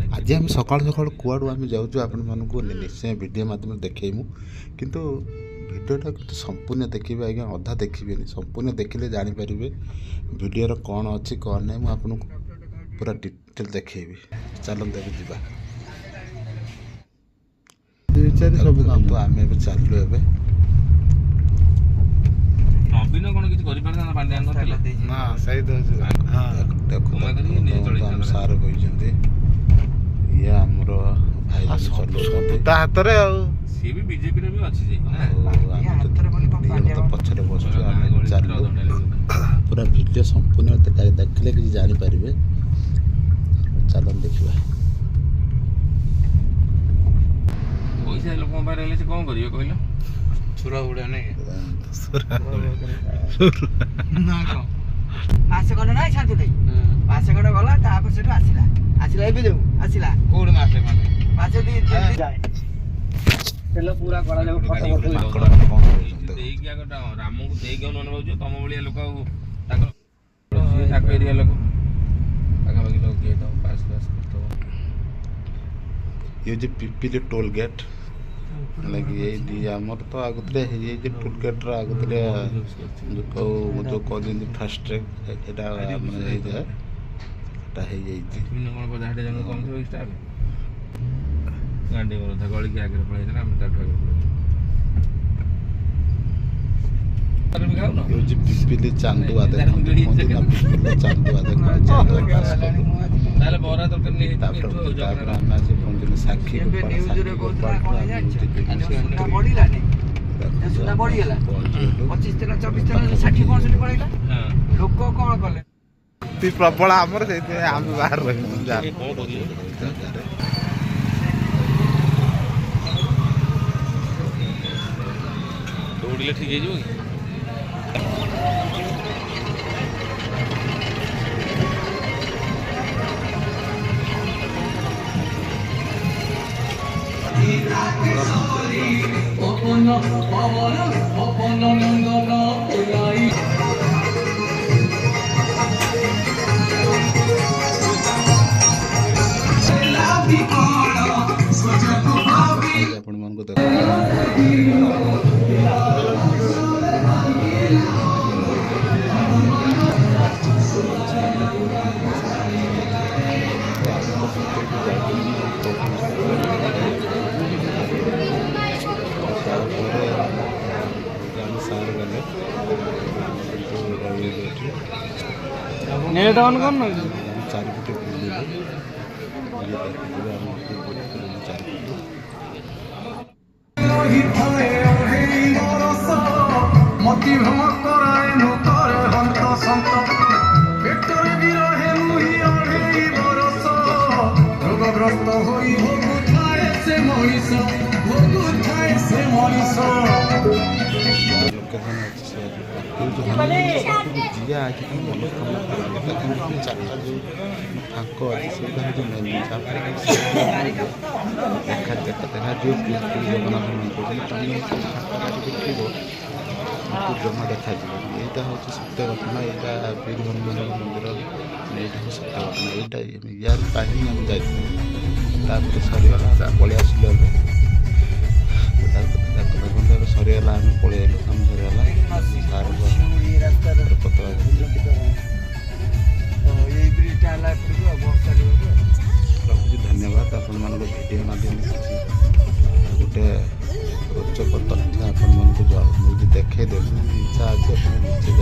आज आम सका सका कुआड़ू आम जाऊँ आपण मानक निश्चय वीडियो माध्यम देखू किंतु वीडियोटा संपूर्ण देखिए आज्ञा अधा देखिए संपूर्ण देखिले जापर वीडियोर कौन अच्छी कौन ना मुझे आपको पूरा डिटेल देखी चलते जावा सब काम तो आम चलू ए नवीन कौन किसी कर पांड्या ना सही देखो सार कहते ये आमर भाई चलता हाथ सी भी बीजेपी रे भी अच्छी तो पछरे बस चलू पूरा वीडियो संपूर्ण देखले कि जापर चल देखा पैसा लोक रही से कौन करेंगे कहल छुरा उड़ा नहीं मासे खंड ना छाड़ते मासे खंड गला तापर सेठू आसिला आसिला एबे देउ आसिला कोड मासे खंड मासे दी जाए तेल पूरा करा ले फटो फटो देई क्या गोटा रामू को देई गन अनुभव तम बलिया लोक ताको एरिया लोक आगा बाकी लोग के तो पास पास करतो ये जो पिपिले टोल गेट लगे ये आमर तो आगुतरे ये जो टोल गेट रा आगुतरे जो कहते फास्ट ट्रैक एटा माने हे जे एटा हे जाई बिन कोन को जाडे जंग कम थो स्टाफ गांडी बोल था गली के आगे पड़े ना हम ताठ आगे अरे भी खाओ ना ये जो पिपिले चांदुआ देखो चांदुआ देखो ताले बोरा तो करनी तापर हम आज पहुंचले साक्षी एबे न्यूज रे कोतरा कोन जाछ सुना बढीला नै सुना बढीला 25 तना 24 तना 60 65 पड़ेला हां लोक कोन कले ती प्रबल आमर से आम बाहर रही जा कौन करिए दौड़िले ठीक है जो आपण मन को देखो नेट ऑन कर ना चारिपटे मति भ्रम कराए नुतरे हंत संत पेटरे बिरहे मुहि अढ़ेई बरस रोगग्रस्त होई भोगुथाए से मनीष भोगुथाए से मनीष जिया आज मनोकामना चार्टा जो फाक अच्छे से मेन देखा देखा जो जगन्नाथ मंदिर देखो जमा देखा यहाँ हूँ सत्य घटना यहाँ वीर हनुमान मंदिर यहाँ हूँ सत्य घटना यहाँ यार कहीं आम जापर सरीगला पलि आसलु देखते सरीगला आम पलि आलु काम सरीगला सार पता रखुଛି धन्यवाद आपण मान भिडियो माध्यम गोटे रोचक तथ्य आपण मान देखे इच्छा अच्छे निश्चित